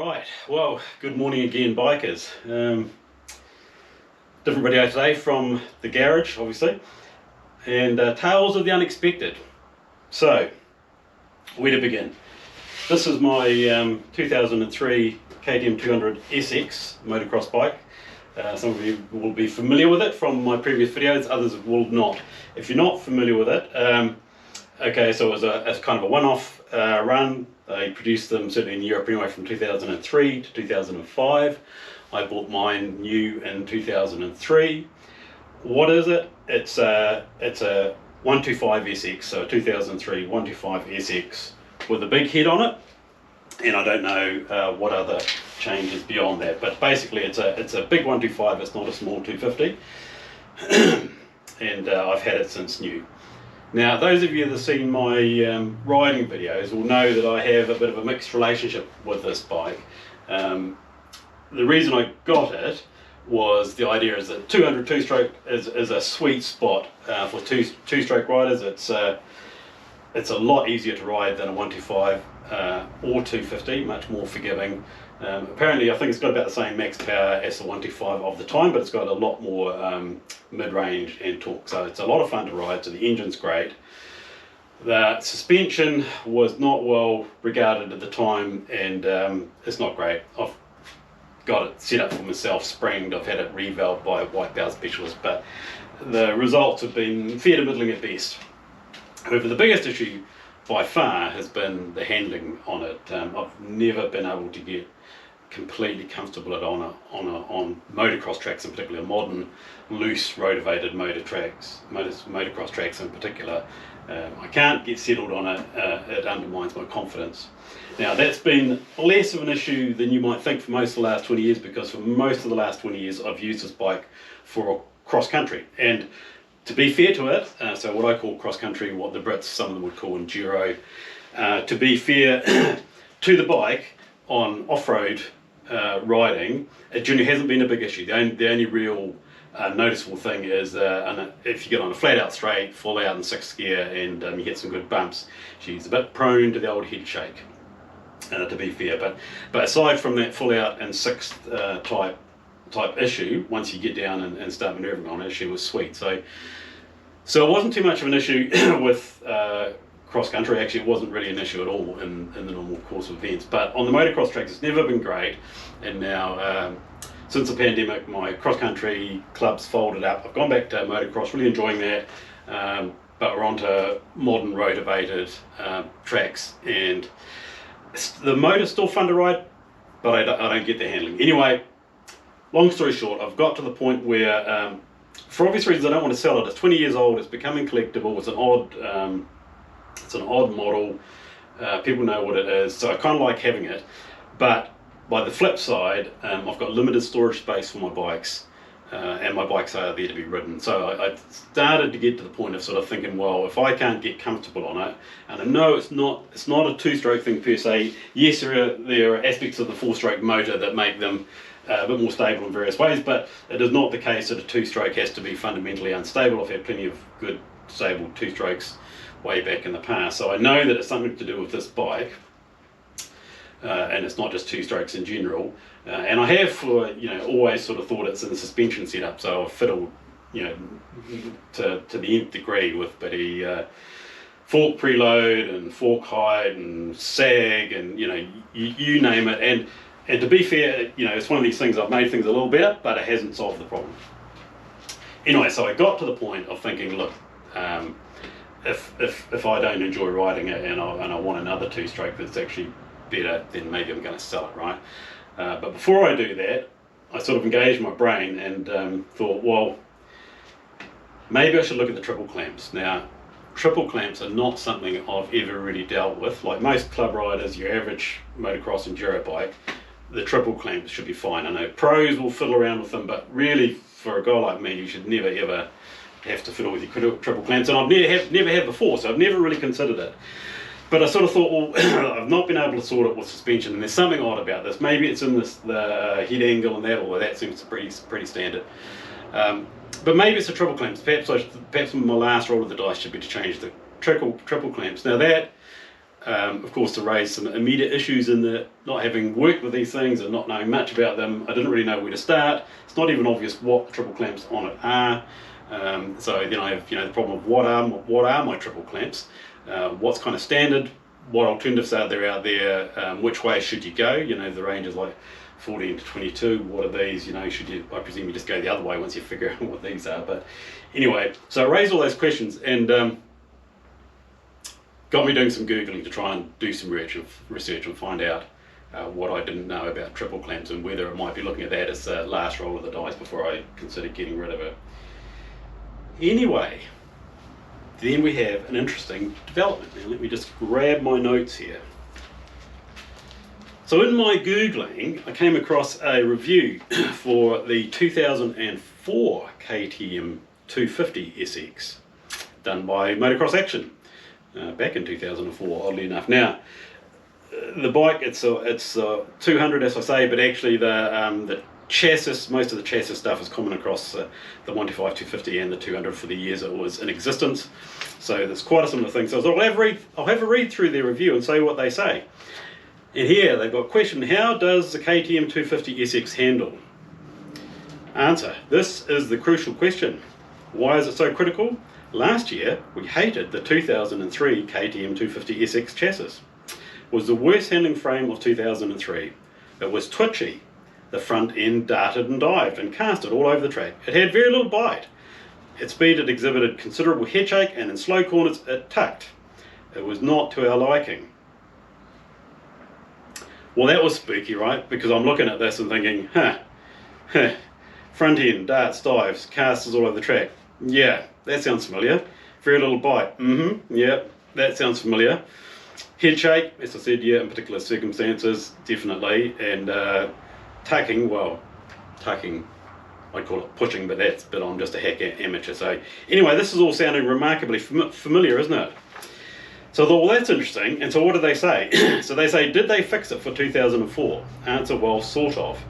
Right, well, good morning again, bikers. Different video today from the garage, obviously, and tales of the unexpected. So, where to begin? This is my 2003 KTM 200 SX motocross bike. Some of you will be familiar with it from my previous videos, others will not. If you're not familiar with it, okay, so it was kind of a one-off run. They produced them certainly in Europe anyway from 2003 to 2005. I bought mine new in 2003. What is it? It's a 125 SX, so a 2003 125 SX with a big head on it. And I don't know what other changes beyond that, but basically it's a big 125. It's not a small 250, and I've had it since new. Now, those of you that have seen my riding videos will know that I have a bit of a mixed relationship with this bike. The reason I got it was the idea is that 200 two-stroke is a sweet spot for two-stroke riders. It's a lot easier to ride than a 125 or 250, much more forgiving. Apparently I think it's got about the same max power as the 125 of the time, but it's got a lot more mid-range and torque, so it's a lot of fun to ride. So the engine's great. The suspension was not well regarded at the time, and it's not great. I've got it set up for myself, springed. I've had it revalved by a white belt specialist, but the results have been fair to middling at best. However, the biggest issue by far has been the handling on it. I've never been able to get completely comfortable on motocross tracks, in particular modern loose rotivated motocross tracks in particular. I can't get settled on it. It undermines my confidence. Now, that's been less of an issue than you might think for most of the last 20 years, because for most of the last 20 years I've used this bike for cross country. And to be fair to it, so what I call cross country, what the Brits, some of them would call enduro, to be fair to the bike on off-road riding, it generally hasn't been a big issue. The only real noticeable thing is if you get on a flat out straight, full out in sixth gear, and you hit some good bumps, she's a bit prone to the old head shake, to be fair. But aside from that full out and sixth type issue, once you get down and start manoeuvring on it, she was sweet. So it wasn't too much of an issue with cross country. Actually, it wasn't really an issue at all in the normal course of events. But on the motocross tracks, it's never been great. And now, since the pandemic, my cross country club's folded up. I've gone back to motocross, really enjoying that. But we're onto modern rotivated tracks, and the motor's still fun to ride, but I don't get the handling. Anyway, long story short, I've got to the point where, for obvious reasons, I don't want to sell it. It's 20 years old. It's becoming collectible. It's an odd model. People know what it is, so I kind of like having it. But by the flip side, I've got limited storage space for my bikes, and my bikes are there to be ridden. So I started to get to the point of sort of thinking, well, if I can't get comfortable on it, and I know it's not a two-stroke thing per se. Yes, there are aspects of the four-stroke motor that make them a bit more stable in various ways, but it is not the case that a two-stroke has to be fundamentally unstable. I've had plenty of good, stable two-strokes way back in the past, so I know that it's something to do with this bike, and it's not just two-strokes in general. And I have, for always sort of thought it's in the suspension setup, so I've fiddled, to the nth degree with bitty fork preload and fork height and sag and you name it. And to be fair, it's one of these things, I've made things a little better, but it hasn't solved the problem. Anyway, so I got to the point of thinking, look, if I don't enjoy riding it and I want another two-stroke that's actually better, then maybe I'm going to sell it, right? But before I do that, I sort of engaged my brain and thought, well, maybe I should look at the triple clamps. Now, triple clamps are not something I've ever really dealt with. Like most club riders, your average motocross enduro bike, the triple clamps should be fine. I know pros will fiddle around with them, but really for a guy like me, you should never ever have to fiddle with your triple clamps, and I've never have before, so I've never really considered it. But I sort of thought, well, I've not been able to sort it with suspension, and there's something odd about this. Maybe it's in the head angle and that, although that seems pretty standard. But maybe it's the triple clamps. Perhaps my last roll of the dice should be to change the triple clamps. Now that Of course, to raise some immediate issues in the not having worked with these things and not knowing much about them, I didn't really know where to start. It's not even obvious what the triple clamps on it are. So then I have the problem of what are my triple clamps, what's kind of standard, what alternatives are there out there, which way should you go? The range is like 14 to 22. What are these? I presume you just go the other way once you figure out what these are. But anyway, so I raised all those questions and got me doing some Googling to try and do some research and find out what I didn't know about triple clamps and whether it might be looking at that as the last roll of the dice before I considered getting rid of it. Anyway, then we have an interesting development. Now let me just grab my notes here. So in my Googling, I came across a review for the 2004 KTM 250 SX done by Motocross Action. Back in 2004, oddly enough. Now, the bike, it's 200 as I say, but actually the chassis, most of the chassis stuff is common across the 125, 250 and the 200 for the years it was in existence. So there's quite a similar thing. So I'll have a read through their review and say what they say. And here they've got a question: how does the KTM 250 SX handle? Answer: this is the crucial question. Why is it so critical? Last year, we hated the 2003 KTM 250 SX chassis. It was the worst handling frame of 2003. It was twitchy. The front end darted and dived and casted all over the track. It had very little bite. At speed it exhibited considerable head shake, and in slow corners it tucked. It was not to our liking. Well, that was spooky, right? Because I'm looking at this and thinking, front end darts, dives, casters all over the track. Yeah, that sounds familiar. Very little bite. Yeah, that sounds familiar. Head shake, as I said, yeah, in particular circumstances, definitely. And tucking, I call it pushing, but I'm just a hack amateur. So anyway, this is all sounding remarkably familiar, isn't it? So I thought, well, that's interesting. And so what do they say? So they say, did they fix it for 2004? Answer: well, sort of.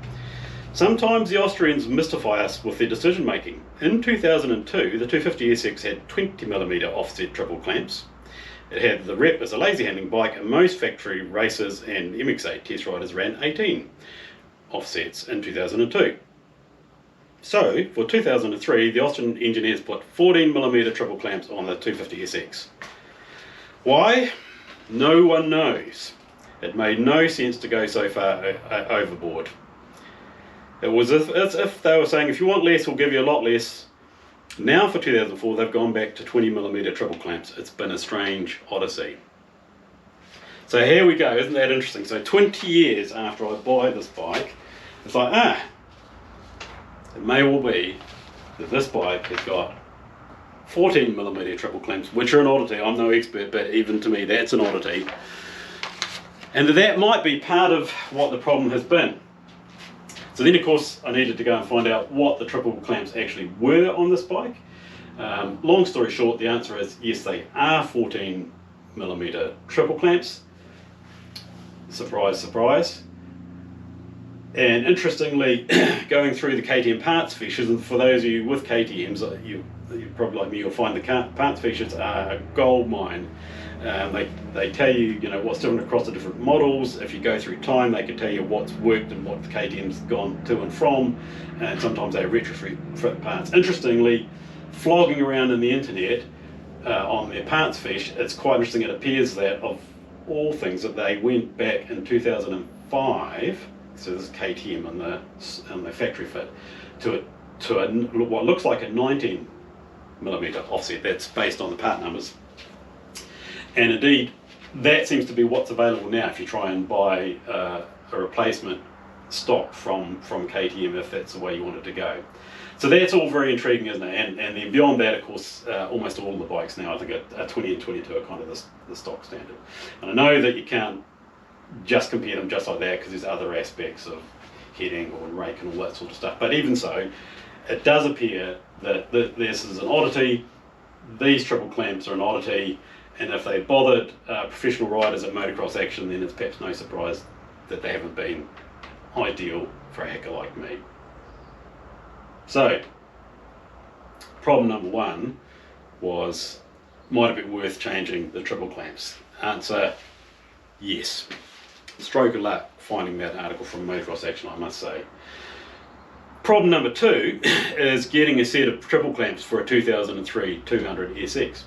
Sometimes the Austrians mystify us with their decision making. In 2002, the 250 SX had 20mm offset triple clamps. It had the rep as a lazy handling bike, and most factory racers and MX8 test riders ran 18 offsets in 2002. So for 2003, the Austrian engineers put 14mm triple clamps on the 250 SX. Why? No one knows. It made no sense to go so far overboard. It was as if they were saying, if you want less, we'll give you a lot less. Now for 2004, they've gone back to 20mm triple clamps. It's been a strange odyssey. So here we go, isn't that interesting? So 20 years after I buy this bike, it's like, it may well be that this bike has got 14mm triple clamps, which are an oddity. I'm no expert, but even to me, that's an oddity. And that might be part of what the problem has been. So then, of course, I needed to go and find out what the triple clamps actually were on this bike. Long story short, the answer is yes, they are 14mm triple clamps. Surprise, surprise. And interestingly, going through the KTM parts features, and for those of you with KTMs, you probably like me, you'll find the parts features are a gold mine. They tell you, what's different across the different models. If you go through time, they can tell you what's worked and what the KTM's gone to and from, and sometimes they retrofit parts. Interestingly, flogging around in the internet on their parts fiche, it's quite interesting. It appears that of all things that they went back in 2005, so this is KTM and the factory fit, to what looks like a 19mm offset. That's based on the part numbers. And indeed, that seems to be what's available now if you try and buy a replacement stock from KTM, if that's the way you want it to go. So that's all very intriguing, isn't it? And then beyond that, of course, almost all the bikes now, I think are 20 and 22 are kind of the stock standard. And I know that you can't just compare them just like that, because there's other aspects of head angle and rake and all that sort of stuff. But even so, it does appear that this is an oddity. These triple clamps are an oddity. And if they bothered professional riders at Motocross Action, then it's perhaps no surprise that they haven't been ideal for a hacker like me. So, problem number one was, might it be worth changing the triple clamps? Answer, Yes, stroke of luck finding that article from Motocross Action, I must say. Problem number 2 is getting a set of triple clamps for a 2003 200 SX.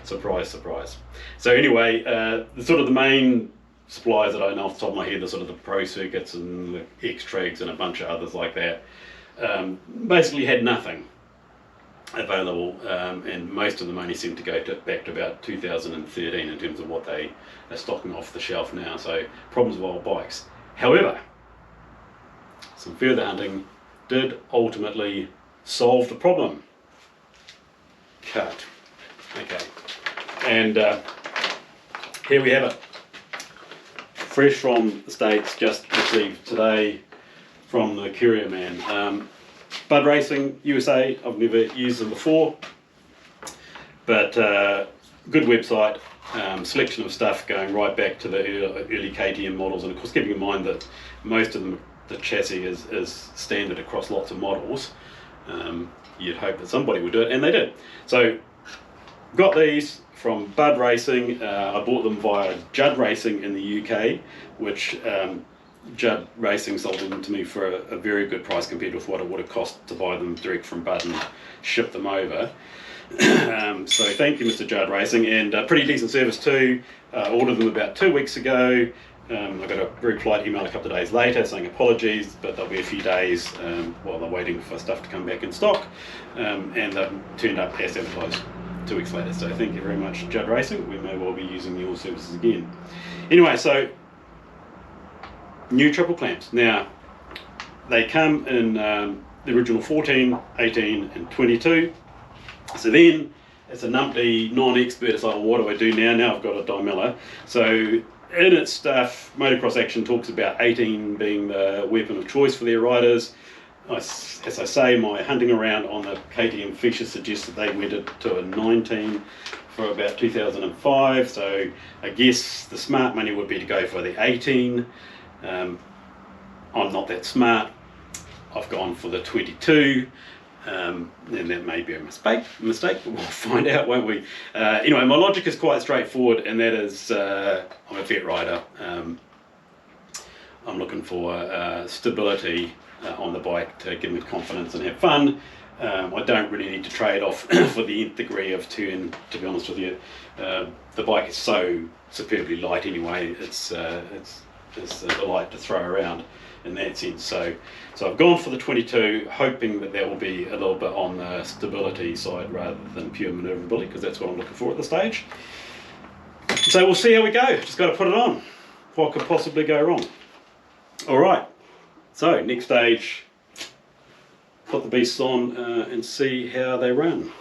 Surprise, surprise. So anyway, the main suppliers that I know off the top of my head, the sort of the Pro Circuits and the X-Trags and a bunch of others like that, basically had nothing available, and most of them only seem to go back to about 2013 in terms of what they are stocking off the shelf now. So problems with old bikes. However, some further hunting did ultimately solve the problem. Cut. Okay. And here we have it. Fresh from the States, just received today from the courier man. Bud Racing USA, I've never used them before, but good website, selection of stuff going right back to the early KTM models, and of course keeping in mind that most of them, the chassis is standard across lots of models. You'd hope that somebody would do it, and they did. So got these from Bud Racing. I bought them via Judd Racing in the UK, which Judd Racing sold them to me for a very good price compared with what it would have cost to buy them direct from Bud and ship them over. So thank you, Mr. Judd Racing, and pretty decent service too. Ordered them about 2 weeks ago. I got a very polite email a couple of days later saying apologies, but there'll be a few days while they're waiting for stuff to come back in stock, and they've turned up as advertised 2 weeks later. So thank you very much, Judd Racing. We may well be using your services again. Anyway, so new triple clamps. Now, they come in the original 14, 18 and 22. So then, as a numpty non-expert, it's like, well, what do I do now? Now I've got a dimeller. So in its stuff, Motocross Action talks about 18 being the weapon of choice for their riders. As I say, my hunting around on the KTM features suggests that they went to a 19 for about 2005. So I guess the smart money would be to go for the 18. I'm not that smart. I've gone for the 22. And that may be a mistake, but we'll find out, won't we? Anyway, my logic is quite straightforward, and that is I'm a vet rider. I'm looking for stability on the bike to give me confidence and have fun. I don't really need to trade off for the nth degree of turn, to be honest with you. The bike is so superbly light anyway, it's a delight to throw around in that sense. So I've gone for the 22, hoping that will be a little bit on the stability side rather than pure manoeuvrability, because that's what I'm looking for at this stage. So we'll see how we go. Just got to put it on. What could possibly go wrong? All right. So next stage, put the beasts on and see how they run.